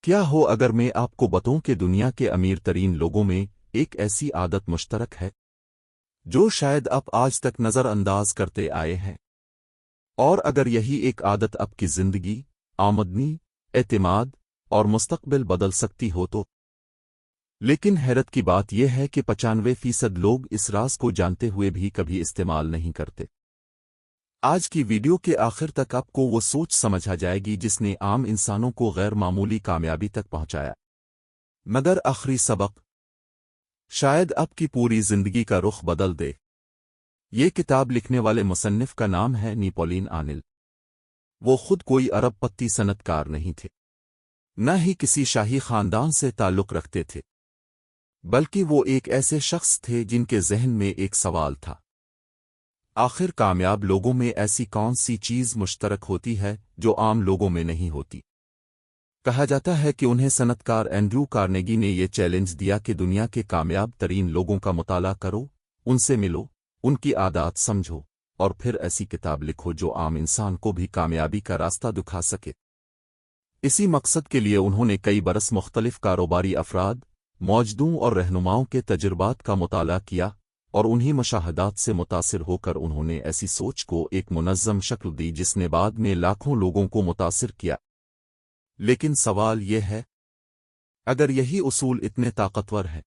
کیا ہو اگر میں آپ کو بتاؤں کہ دنیا کے امیر ترین لوگوں میں ایک ایسی عادت مشترک ہے جو شاید آپ آج تک نظر انداز کرتے آئے ہیں، اور اگر یہی ایک عادت آپ کی زندگی، آمدنی، اعتماد اور مستقبل بدل سکتی ہو تو؟ لیکن حیرت کی بات یہ ہے کہ 95% لوگ اس راز کو جانتے ہوئے بھی کبھی استعمال نہیں کرتے۔ آج کی ویڈیو کے آخر تک آپ کو وہ سوچ سمجھ آ جائے گی جس نے عام انسانوں کو غیر معمولی کامیابی تک پہنچایا۔ مگر آخری سبق شاید آپ کی پوری زندگی کا رخ بدل دے۔ یہ کتاب لکھنے والے مصنف کا نام ہے نیپولین آنل۔ وہ خود کوئی ارب پتی صنعت کار نہیں تھے، نہ ہی کسی شاہی خاندان سے تعلق رکھتے تھے، بلکہ وہ ایک ایسے شخص تھے جن کے ذہن میں ایک سوال تھا: آخر کامیاب لوگوں میں ایسی کون سی چیز مشترک ہوتی ہے جو عام لوگوں میں نہیں ہوتی؟ کہا جاتا ہے کہ انہیں صنعت کار اینڈریو کارنیگی نے یہ چیلنج دیا کہ دنیا کے کامیاب ترین لوگوں کا مطالعہ کرو، ان سے ملو، ان کی عادات سمجھو، اور پھر ایسی کتاب لکھو جو عام انسان کو بھی کامیابی کا راستہ دکھا سکے۔ اسی مقصد کے لیے انہوں نے کئی برس مختلف کاروباری افراد، موجدوں اور رہنماؤں کے تجربات کا مطالعہ کیا، اور انہی مشاہدات سے متاثر ہو کر انہوں نے ایسی سوچ کو ایک منظم شکل دی جس نے بعد میں لاکھوں لوگوں کو متاثر کیا۔ لیکن سوال یہ ہے، اگر یہی اصول اتنے طاقتور ہیں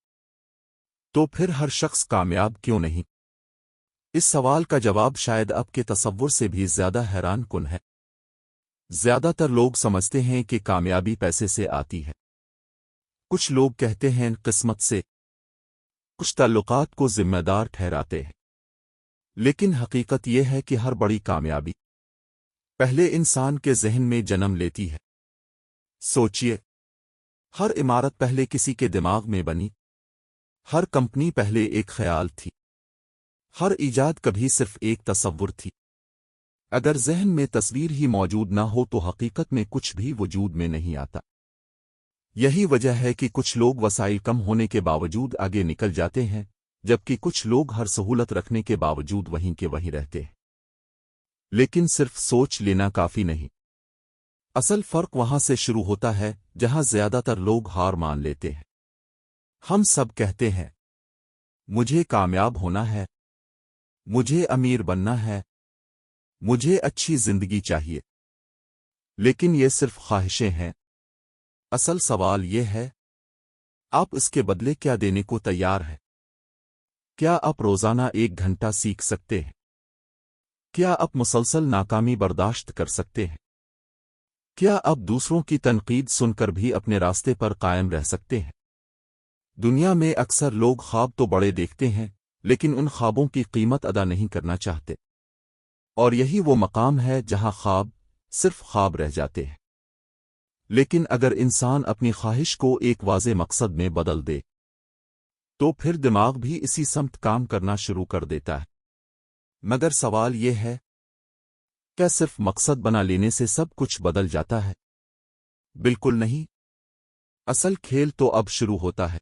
تو پھر ہر شخص کامیاب کیوں نہیں؟ اس سوال کا جواب شاید آپ کے تصور سے بھی زیادہ حیران کن ہے۔ زیادہ تر لوگ سمجھتے ہیں کہ کامیابی پیسے سے آتی ہے، کچھ لوگ کہتے ہیں قسمت سے، کچھ تعلقات کو ذمہ دار ٹھہراتے ہیں، لیکن حقیقت یہ ہے کہ ہر بڑی کامیابی پہلے انسان کے ذہن میں جنم لیتی ہے۔ سوچئے، ہر عمارت پہلے کسی کے دماغ میں بنی، ہر کمپنی پہلے ایک خیال تھی، ہر ایجاد کبھی صرف ایک تصور تھی۔ اگر ذہن میں تصویر ہی موجود نہ ہو تو حقیقت میں کچھ بھی وجود میں نہیں آتا۔ یہی وجہ ہے کہ کچھ لوگ وسائل کم ہونے کے باوجود آگے نکل جاتے ہیں، جبکہ کچھ لوگ ہر سہولت رکھنے کے باوجود وہیں کے وہیں رہتے ہیں۔ لیکن صرف سوچ لینا کافی نہیں۔ اصل فرق وہاں سے شروع ہوتا ہے جہاں زیادہ تر لوگ ہار مان لیتے ہیں۔ ہم سب کہتے ہیں، مجھے کامیاب ہونا ہے، مجھے امیر بننا ہے، مجھے اچھی زندگی چاہیے۔ لیکن یہ صرف خواہشیں ہیں۔ اصل سوال یہ ہے، آپ اس کے بدلے کیا دینے کو تیار ہیں؟ کیا آپ روزانہ 1 گھنٹہ سیکھ سکتے ہیں؟ کیا آپ مسلسل ناکامی برداشت کر سکتے ہیں؟ کیا آپ دوسروں کی تنقید سن کر بھی اپنے راستے پر قائم رہ سکتے ہیں؟ دنیا میں اکثر لوگ خواب تو بڑے دیکھتے ہیں، لیکن ان خوابوں کی قیمت ادا نہیں کرنا چاہتے، اور یہی وہ مقام ہے جہاں خواب صرف خواب رہ جاتے ہیں۔ لیکن اگر انسان اپنی خواہش کو ایک واضح مقصد میں بدل دے تو پھر دماغ بھی اسی سمت کام کرنا شروع کر دیتا ہے۔ مگر سوال یہ ہے، کیا صرف مقصد بنا لینے سے سب کچھ بدل جاتا ہے؟ بالکل نہیں۔ اصل کھیل تو اب شروع ہوتا ہے۔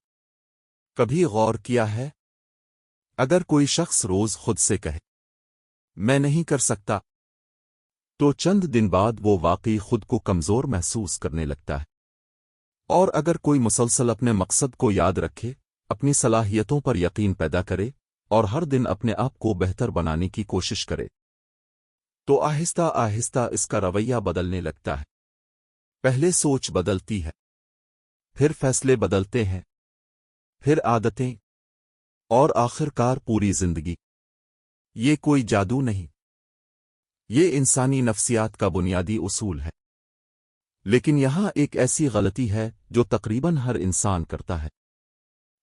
کبھی غور کیا ہے، اگر کوئی شخص روز خود سے کہے میں نہیں کر سکتا، تو چند دن بعد وہ واقعی خود کو کمزور محسوس کرنے لگتا ہے۔ اور اگر کوئی مسلسل اپنے مقصد کو یاد رکھے، اپنی صلاحیتوں پر یقین پیدا کرے، اور ہر دن اپنے آپ کو بہتر بنانے کی کوشش کرے، تو آہستہ آہستہ اس کا رویہ بدلنے لگتا ہے۔ پہلے سوچ بدلتی ہے، پھر فیصلے بدلتے ہیں، پھر عادتیں، اور آخر کار پوری زندگی۔ یہ کوئی جادو نہیں، یہ انسانی نفسیات کا بنیادی اصول ہے۔ لیکن یہاں ایک ایسی غلطی ہے جو تقریباً ہر انسان کرتا ہے،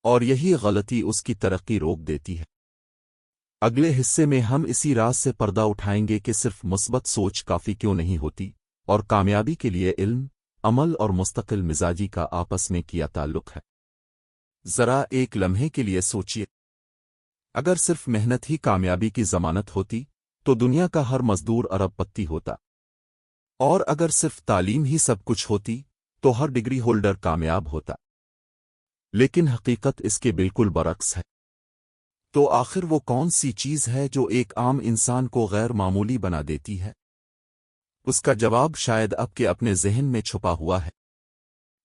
اور یہی غلطی اس کی ترقی روک دیتی ہے۔ اگلے حصے میں ہم اسی راز سے پردہ اٹھائیں گے کہ صرف مثبت سوچ کافی کیوں نہیں ہوتی، اور کامیابی کے لیے علم، عمل اور مستقل مزاجی کا آپس میں کیا تعلق ہے۔ ذرا ایک لمحے کے لیے سوچئے، اگر صرف محنت ہی کامیابی کی ضمانت ہوتی تو دنیا کا ہر مزدور ارب پتی ہوتا، اور اگر صرف تعلیم ہی سب کچھ ہوتی تو ہر ڈگری ہولڈر کامیاب ہوتا۔ لیکن حقیقت اس کے بالکل برعکس ہے۔ تو آخر وہ کون سی چیز ہے جو ایک عام انسان کو غیر معمولی بنا دیتی ہے؟ اس کا جواب شاید آپ کے اپنے ذہن میں چھپا ہوا ہے۔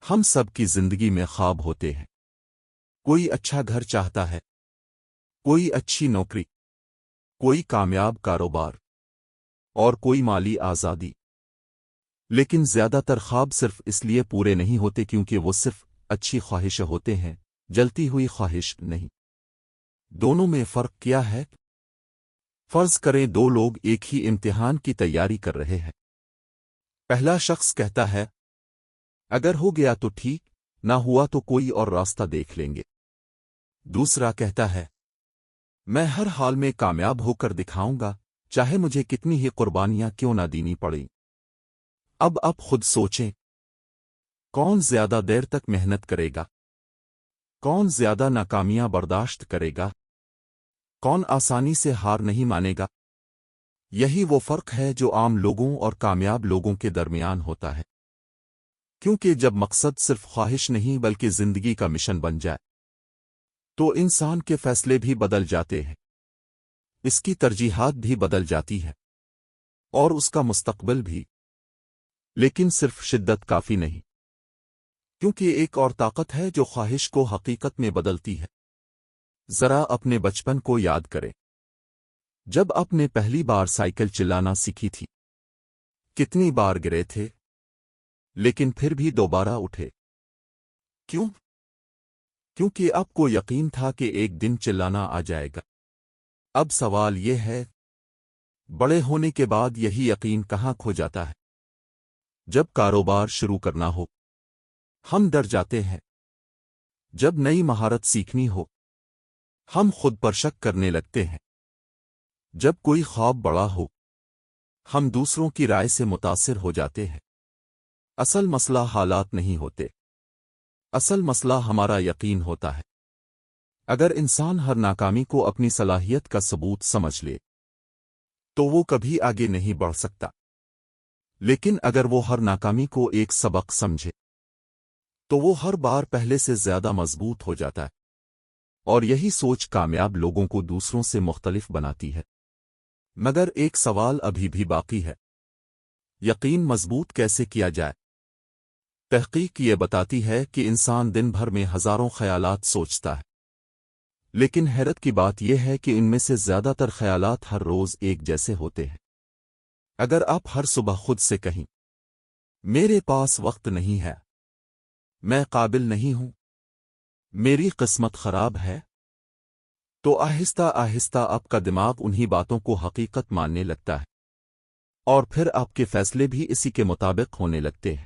ہم سب کی زندگی میں خواب ہوتے ہیں۔ کوئی اچھا گھر چاہتا ہے، کوئی اچھی نوکری، کوئی کامیاب کاروبار، اور کوئی مالی آزادی۔ لیکن زیادہ تر خواب صرف اس لیے پورے نہیں ہوتے کیونکہ وہ صرف اچھی خواہشیں ہوتے ہیں، جلتی ہوئی خواہش نہیں۔ دونوں میں فرق کیا ہے؟ فرض کریں دو لوگ ایک ہی امتحان کی تیاری کر رہے ہیں۔ پہلا شخص کہتا ہے، اگر ہو گیا تو ٹھیک، نہ ہوا تو کوئی اور راستہ دیکھ لیں گے۔ دوسرا کہتا ہے، میں ہر حال میں کامیاب ہو کر دکھاؤں گا، چاہے مجھے کتنی ہی قربانیاں کیوں نہ دینی پڑیں۔ اب خود سوچیں، کون زیادہ دیر تک محنت کرے گا؟ کون زیادہ ناکامیاں برداشت کرے گا؟ کون آسانی سے ہار نہیں مانے گا؟ یہی وہ فرق ہے جو عام لوگوں اور کامیاب لوگوں کے درمیان ہوتا ہے۔ کیونکہ جب مقصد صرف خواہش نہیں بلکہ زندگی کا مشن بن جائے تو انسان کے فیصلے بھی بدل جاتے ہیں، اس کی ترجیحات بھی بدل جاتی ہے، اور اس کا مستقبل بھی۔ لیکن صرف شدت کافی نہیں، کیونکہ ایک اور طاقت ہے جو خواہش کو حقیقت میں بدلتی ہے۔ ذرا اپنے بچپن کو یاد کریں۔ جب آپ نے پہلی بار سائیکل چلانا سیکھی تھی، کتنی بار گرے تھے، لیکن پھر بھی دوبارہ اٹھے؟ کیوں؟ کیونکہ آپ کو یقین تھا کہ ایک دن چلانا آ جائے گا۔ اب سوال یہ ہے، بڑے ہونے کے بعد یہی یقین کہاں کھو جاتا ہے؟ جب کاروبار شروع کرنا ہو، ہم ڈر جاتے ہیں۔ جب نئی مہارت سیکھنی ہو، ہم خود پر شک کرنے لگتے ہیں۔ جب کوئی خواب بڑا ہو، ہم دوسروں کی رائے سے متاثر ہو جاتے ہیں۔ اصل مسئلہ حالات نہیں ہوتے، اصل مسئلہ ہمارا یقین ہوتا ہے۔ اگر انسان ہر ناکامی کو اپنی صلاحیت کا ثبوت سمجھ لے تو وہ کبھی آگے نہیں بڑھ سکتا، لیکن اگر وہ ہر ناکامی کو ایک سبق سمجھے تو وہ ہر بار پہلے سے زیادہ مضبوط ہو جاتا ہے، اور یہی سوچ کامیاب لوگوں کو دوسروں سے مختلف بناتی ہے۔ مگر ایک سوال ابھی بھی باقی ہے، یقین مضبوط کیسے کیا جائے؟ تحقیق یہ بتاتی ہے کہ انسان دن بھر میں ہزاروں خیالات سوچتا ہے، لیکن حیرت کی بات یہ ہے کہ ان میں سے زیادہ تر خیالات ہر روز ایک جیسے ہوتے ہیں۔ اگر آپ ہر صبح خود سے کہیں، میرے پاس وقت نہیں ہے، میں قابل نہیں ہوں، میری قسمت خراب ہے، تو آہستہ آہستہ آپ کا دماغ انہی باتوں کو حقیقت ماننے لگتا ہے، اور پھر آپ کے فیصلے بھی اسی کے مطابق ہونے لگتے ہیں۔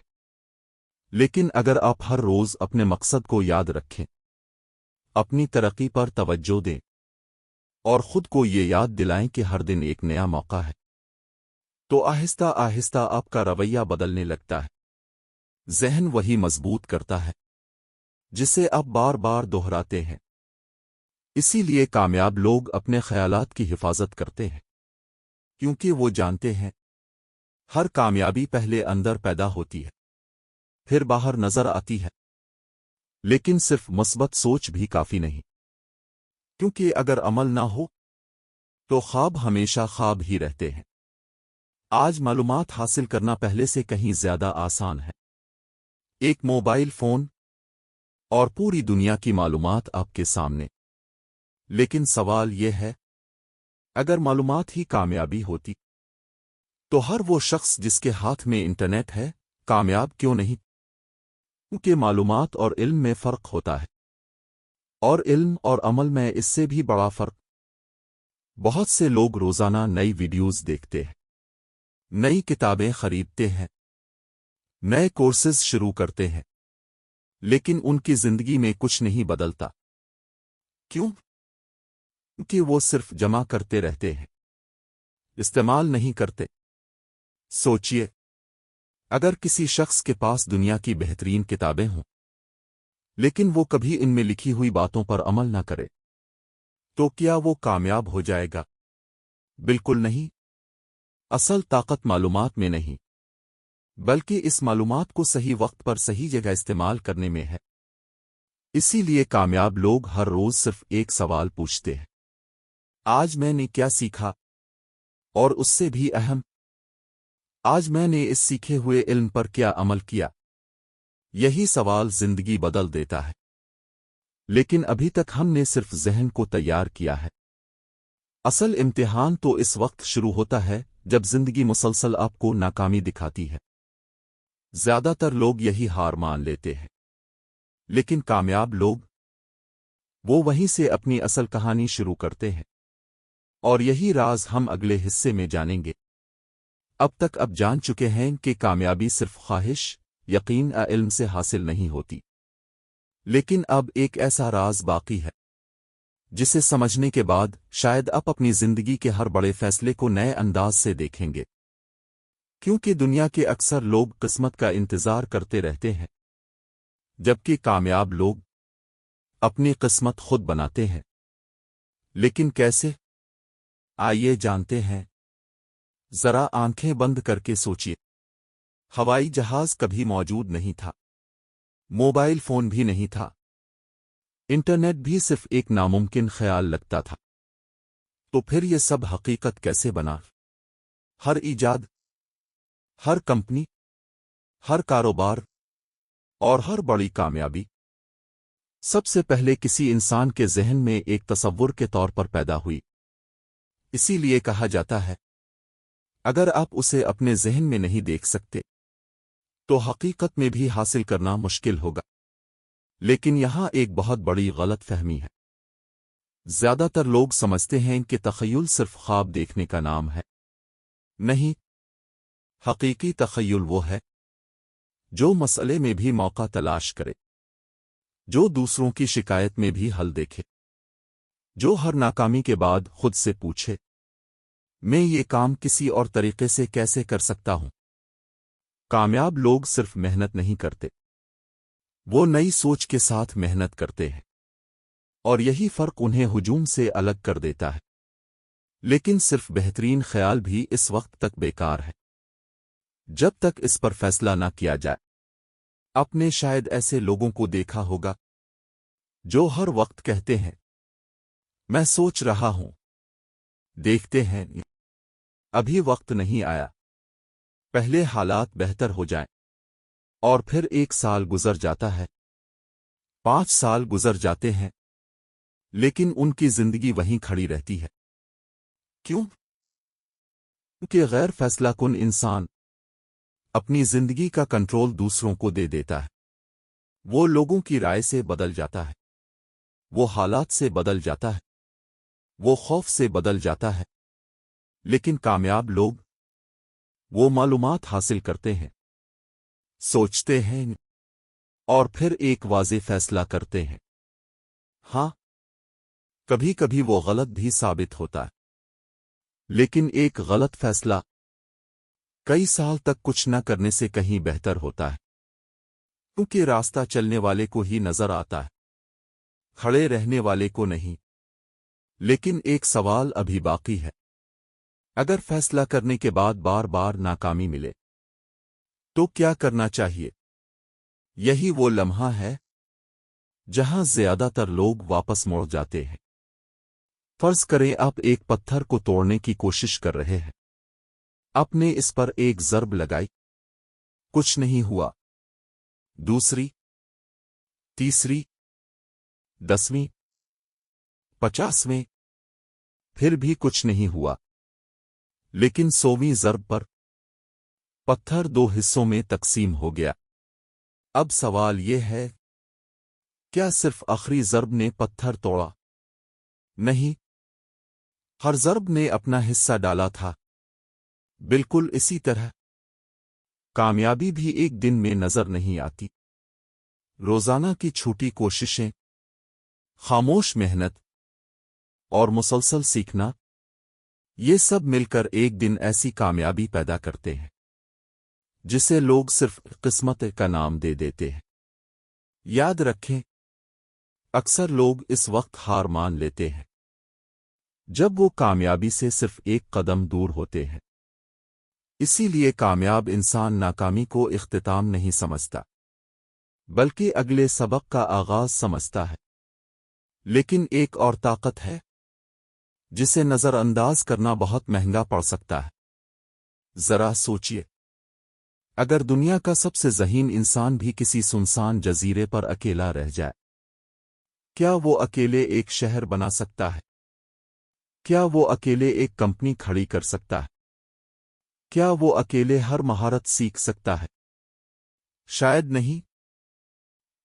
لیکن اگر آپ ہر روز اپنے مقصد کو یاد رکھیں، اپنی ترقی پر توجہ دیں، اور خود کو یہ یاد دلائیں کہ ہر دن ایک نیا موقع ہے، تو آہستہ آہستہ آپ کا رویہ بدلنے لگتا ہے۔ ذہن وہی مضبوط کرتا ہے جسے آپ بار بار دہراتے ہیں۔ اسی لیے کامیاب لوگ اپنے خیالات کی حفاظت کرتے ہیں، کیونکہ وہ جانتے ہیں ہر کامیابی پہلے اندر پیدا ہوتی ہے، پھر باہر نظر آتی ہے۔ لیکن صرف مثبت سوچ بھی کافی نہیں، کیونکہ اگر عمل نہ ہو تو خواب ہمیشہ خواب ہی رہتے ہیں۔ آج معلومات حاصل کرنا پہلے سے کہیں زیادہ آسان ہے۔ ایک موبائل فون اور پوری دنیا کی معلومات آپ کے سامنے۔ لیکن سوال یہ ہے، اگر معلومات ہی کامیابی ہوتی تو ہر وہ شخص جس کے ہاتھ میں انٹرنیٹ ہے کامیاب کیوں نہیں؟ کیونکہ معلومات اور علم میں فرق ہوتا ہے، اور علم اور عمل میں اس سے بھی بڑا فرق۔ بہت سے لوگ روزانہ نئی ویڈیوز دیکھتے ہیں، نئی کتابیں خریدتے ہیں، نئے کورسز شروع کرتے ہیں، لیکن ان کی زندگی میں کچھ نہیں بدلتا۔ کیوں؟ کیونکہ وہ صرف جمع کرتے رہتے ہیں، استعمال نہیں کرتے۔ سوچئے، اگر کسی شخص کے پاس دنیا کی بہترین کتابیں ہوں لیکن وہ کبھی ان میں لکھی ہوئی باتوں پر عمل نہ کرے تو کیا وہ کامیاب ہو جائے گا؟ بالکل نہیں۔ اصل طاقت معلومات میں نہیں، بلکہ اس معلومات کو صحیح وقت پر صحیح جگہ استعمال کرنے میں ہے۔ اسی لیے کامیاب لوگ ہر روز صرف ایک سوال پوچھتے ہیں، آج میں نے کیا سیکھا؟ اور اس سے بھی اہم، آج میں نے اس سیکھے ہوئے علم پر کیا عمل کیا؟ یہی سوال زندگی بدل دیتا ہے، لیکن ابھی تک ہم نے صرف ذہن کو تیار کیا ہے۔ اصل امتحان تو اس وقت شروع ہوتا ہے جب زندگی مسلسل آپ کو ناکامی دکھاتی ہے۔ زیادہ تر لوگ یہی ہار مان لیتے ہیں، لیکن کامیاب لوگ وہ وہیں سے اپنی اصل کہانی شروع کرتے ہیں، اور یہی راز ہم اگلے حصے میں جانیں گے۔ اب تک جان چکے ہیں کہ کامیابی صرف خواہش، یقین یا علم سے حاصل نہیں ہوتی، لیکن اب ایک ایسا راز باقی ہے جسے سمجھنے کے بعد شاید آپ اپنی زندگی کے ہر بڑے فیصلے کو نئے انداز سے دیکھیں گے، کیونکہ دنیا کے اکثر لوگ قسمت کا انتظار کرتے رہتے ہیں، جبکہ کامیاب لوگ اپنی قسمت خود بناتے ہیں۔ لیکن کیسے؟ آئیے جانتے ہیں۔ ذرا آنکھیں بند کر کے سوچیے۔ ہوائی جہاز کبھی موجود نہیں تھا، موبائل فون بھی نہیں تھا، انٹرنیٹ بھی صرف ایک ناممکن خیال لگتا تھا، تو پھر یہ سب حقیقت کیسے بنا؟ ہر ایجاد، ہر کمپنی، ہر کاروبار اور ہر بڑی کامیابی سب سے پہلے کسی انسان کے ذہن میں ایک تصور کے طور پر پیدا ہوئی۔ اسی لیے کہا جاتا ہے، اگر آپ اسے اپنے ذہن میں نہیں دیکھ سکتے تو حقیقت میں بھی حاصل کرنا مشکل ہوگا۔ لیکن یہاں ایک بہت بڑی غلط فہمی ہے۔ زیادہ تر لوگ سمجھتے ہیں کہ تخیل صرف خواب دیکھنے کا نام ہے۔ نہیں، حقیقی تخیل وہ ہے جو مسئلے میں بھی موقع تلاش کرے، جو دوسروں کی شکایت میں بھی حل دیکھے، جو ہر ناکامی کے بعد خود سے پوچھے، میں یہ کام کسی اور طریقے سے کیسے کر سکتا ہوں؟ کامیاب لوگ صرف محنت نہیں کرتے، وہ نئی سوچ کے ساتھ محنت کرتے ہیں، اور یہی فرق انہیں ہجوم سے الگ کر دیتا ہے۔ لیکن صرف بہترین خیال بھی اس وقت تک بیکار ہے جب تک اس پر فیصلہ نہ کیا جائے۔ آپ نے شاید ایسے لوگوں کو دیکھا ہوگا جو ہر وقت کہتے ہیں، میں سوچ رہا ہوں، دیکھتے ہیں، ابھی وقت نہیں آیا، پہلے حالات بہتر ہو جائیں، اور پھر 1 سال گزر جاتا ہے، 5 سال گزر جاتے ہیں، لیکن ان کی زندگی وہیں کھڑی رہتی ہے۔ کیوں؟ کیونکہ غیر فیصلہ کن انسان اپنی زندگی کا کنٹرول دوسروں کو دے دیتا ہے۔ وہ لوگوں کی رائے سے بدل جاتا ہے، وہ حالات سے بدل جاتا ہے، وہ خوف سے بدل جاتا ہے۔ لیکن کامیاب لوگ وہ معلومات حاصل کرتے ہیں، سوچتے ہیں، اور پھر ایک واضح فیصلہ کرتے ہیں۔ ہاں، کبھی کبھی وہ غلط بھی ثابت ہوتا ہے، لیکن ایک غلط فیصلہ کئی سال تک کچھ نہ کرنے سے کہیں بہتر ہوتا ہے، کیونکہ راستہ چلنے والے کو ہی نظر آتا ہے، کھڑے رہنے والے کو نہیں۔ لیکن ایک سوال ابھی باقی ہے، اگر فیصلہ کرنے کے بعد بار بار ناکامی ملے تو کیا کرنا چاہیے؟ یہی وہ لمحہ ہے جہاں زیادہ تر لوگ واپس مڑ جاتے ہیں۔ فرض کریں آپ ایک پتھر کو توڑنے کی کوشش کر رہے ہیں، آپ نے اس پر ایک ضرب لگائی، کچھ نہیں ہوا، دوسری، تیسری، 10ویں، 50ویں، پھر بھی کچھ نہیں ہوا، لیکن 100ویں ضرب پر پتھر 2 حصوں میں تقسیم ہو گیا۔ اب سوال یہ ہے، کیا صرف آخری ضرب نے پتھر توڑا؟ نہیں، ہر ضرب نے اپنا حصہ ڈالا تھا۔ بالکل اسی طرح کامیابی بھی ایک دن میں نظر نہیں آتی۔ روزانہ کی چھوٹی کوششیں، خاموش محنت اور مسلسل سیکھنا، یہ سب مل کر ایک دن ایسی کامیابی پیدا کرتے ہیں جسے لوگ صرف قسمت کا نام دے دیتے ہیں۔ یاد رکھیں، اکثر لوگ اس وقت ہار مان لیتے ہیں جب وہ کامیابی سے صرف ایک قدم دور ہوتے ہیں۔ اسی لیے کامیاب انسان ناکامی کو اختتام نہیں سمجھتا، بلکہ اگلے سبق کا آغاز سمجھتا ہے۔ لیکن ایک اور طاقت ہے جسے نظر انداز کرنا بہت مہنگا پڑ سکتا ہے۔ ذرا سوچئے، اگر دنیا کا سب سے ذہین انسان بھی کسی سنسان جزیرے پر اکیلا رہ جائے، کیا وہ اکیلے ایک شہر بنا سکتا ہے؟ کیا وہ اکیلے ایک کمپنی کھڑی کر سکتا ہے؟ کیا وہ اکیلے ہر مہارت سیکھ سکتا ہے؟ شاید نہیں،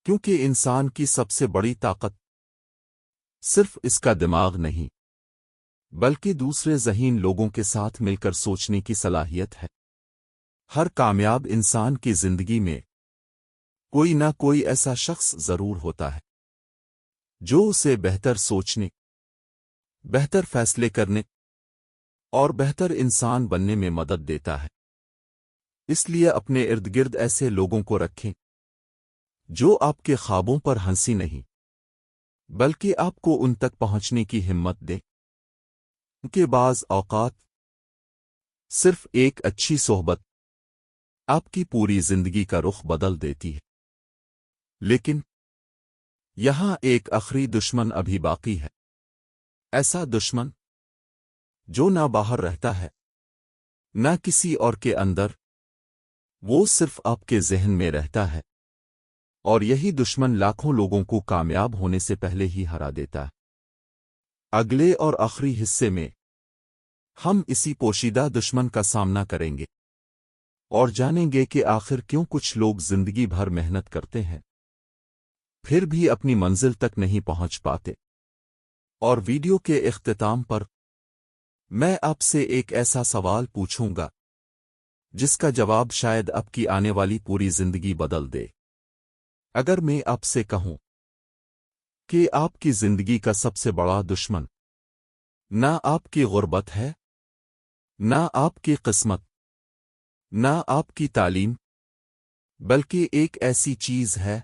کیونکہ انسان کی سب سے بڑی طاقت صرف اس کا دماغ نہیں، بلکہ دوسرے ذہین لوگوں کے ساتھ مل کر سوچنے کی صلاحیت ہے۔ ہر کامیاب انسان کی زندگی میں کوئی نہ کوئی ایسا شخص ضرور ہوتا ہے جو اسے بہتر سوچنے، بہتر فیصلے کرنے اور بہتر انسان بننے میں مدد دیتا ہے۔ اس لیے اپنے ارد گرد ایسے لوگوں کو رکھیں جو آپ کے خوابوں پر ہنسی نہیں، بلکہ آپ کو ان تک پہنچنے کی ہمت دیں، کہ بعض اوقات صرف ایک اچھی صحبت آپ کی پوری زندگی کا رخ بدل دیتی ہے۔ لیکن یہاں ایک آخری دشمن ابھی باقی ہے، ایسا دشمن جو نہ باہر رہتا ہے نہ کسی اور کے اندر، وہ صرف آپ کے ذہن میں رہتا ہے، اور یہی دشمن لاکھوں لوگوں کو کامیاب ہونے سے پہلے ہی ہرا دیتا ہے۔ اگلے اور آخری حصے میں ہم اسی پوشیدہ دشمن کا سامنا کریں گے اور جانیں گے کہ آخر کیوں کچھ لوگ زندگی بھر محنت کرتے ہیں پھر بھی اپنی منزل تک نہیں پہنچ پاتے۔ اور ویڈیو کے اختتام پر میں آپ سے ایک ایسا سوال پوچھوں گا جس کا جواب شاید آپ کی آنے والی پوری زندگی بدل دے۔ اگر میں آپ سے کہوں کہ آپ کی زندگی کا سب سے بڑا دشمن نہ آپ کی غربت ہے، نہ آپ کی قسمت، نہ آپ کی تعلیم، بلکہ ایک ایسی چیز ہے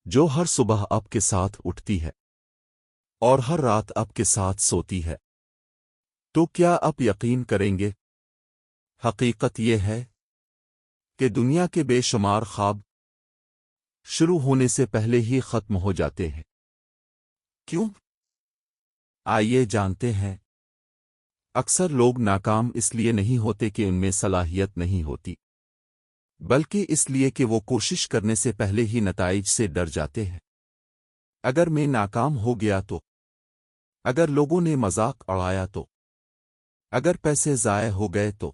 جو ہر صبح آپ کے ساتھ اٹھتی ہے اور ہر رات آپ کے ساتھ سوتی ہے، تو کیا آپ یقین کریں گے؟ حقیقت یہ ہے کہ دنیا کے بے شمار خواب شروع ہونے سے پہلے ہی ختم ہو جاتے ہیں۔ کیوں؟ آئیے جانتے ہیں۔ اکثر لوگ ناکام اس لیے نہیں ہوتے کہ ان میں صلاحیت نہیں ہوتی، بلکہ اس لیے کہ وہ کوشش کرنے سے پہلے ہی نتائج سے ڈر جاتے ہیں۔ اگر میں ناکام ہو گیا تو، اگر لوگوں نے مذاق اڑایا تو، اگر پیسے ضائع ہو گئے تو،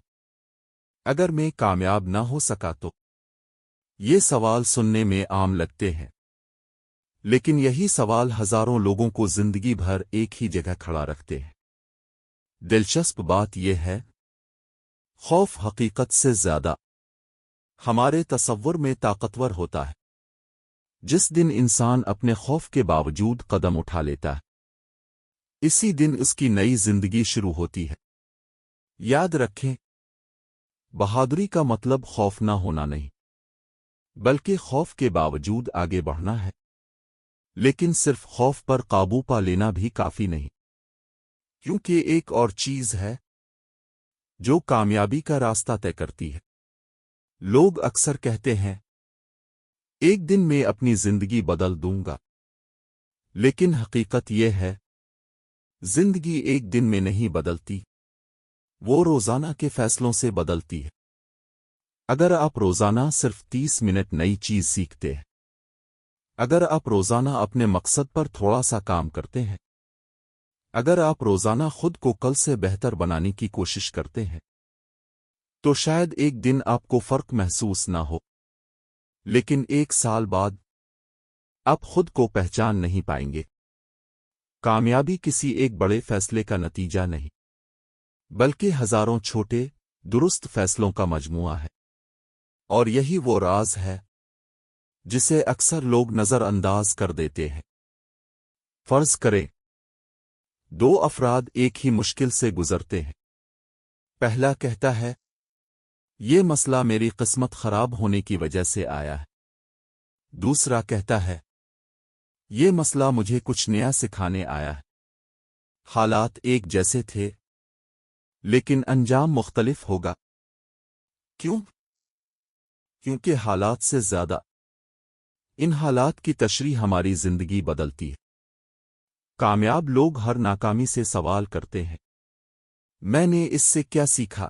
اگر میں کامیاب نہ ہو سکا تو، یہ سوال سننے میں عام لگتے ہیں، لیکن یہی سوال ہزاروں لوگوں کو زندگی بھر ایک ہی جگہ کھڑا رکھتے ہیں۔ دلچسپ بات یہ ہے، خوف حقیقت سے زیادہ ہمارے تصور میں طاقتور ہوتا ہے۔ جس دن انسان اپنے خوف کے باوجود قدم اٹھا لیتا ہے، اسی دن اس کی نئی زندگی شروع ہوتی ہے۔ یاد رکھیں، بہادری کا مطلب خوف نہ ہونا نہیں، بلکہ خوف کے باوجود آگے بڑھنا ہے۔ لیکن صرف خوف پر قابو پا لینا بھی کافی نہیں، کیونکہ ایک اور چیز ہے جو کامیابی کا راستہ طے کرتی ہے۔ لوگ اکثر کہتے ہیں، ایک دن میں اپنی زندگی بدل دوں گا، لیکن حقیقت یہ ہے، زندگی ایک دن میں نہیں بدلتی، وہ روزانہ کے فیصلوں سے بدلتی ہے۔ اگر آپ روزانہ صرف 30 منٹ نئی چیز سیکھتے ہیں، اگر آپ روزانہ اپنے مقصد پر تھوڑا سا کام کرتے ہیں، اگر آپ روزانہ خود کو کل سے بہتر بنانے کی کوشش کرتے ہیں، تو شاید ایک دن آپ کو فرق محسوس نہ ہو، لیکن ایک سال بعد آپ خود کو پہچان نہیں پائیں گے۔ کامیابی کسی ایک بڑے فیصلے کا نتیجہ نہیں، بلکہ ہزاروں چھوٹے، درست فیصلوں کا مجموعہ ہے۔ اور یہی وہ راز ہے جسے اکثر لوگ نظر انداز کر دیتے ہیں۔ فرض کریں، دو افراد ایک ہی مشکل سے گزرتے ہیں۔ پہلا کہتا ہے، یہ مسئلہ میری قسمت خراب ہونے کی وجہ سے آیا ہے۔ دوسرا کہتا ہے، یہ مسئلہ مجھے کچھ نیا سکھانے آیا ہے۔ حالات ایک جیسے تھے، لیکن انجام مختلف ہوگا۔ کیوں؟ کیونکہ حالات سے زیادہ ان حالات کی تشریح ہماری زندگی بدلتی ہے۔ کامیاب لوگ ہر ناکامی سے سوال کرتے ہیں، میں نے اس سے کیا سیکھا؟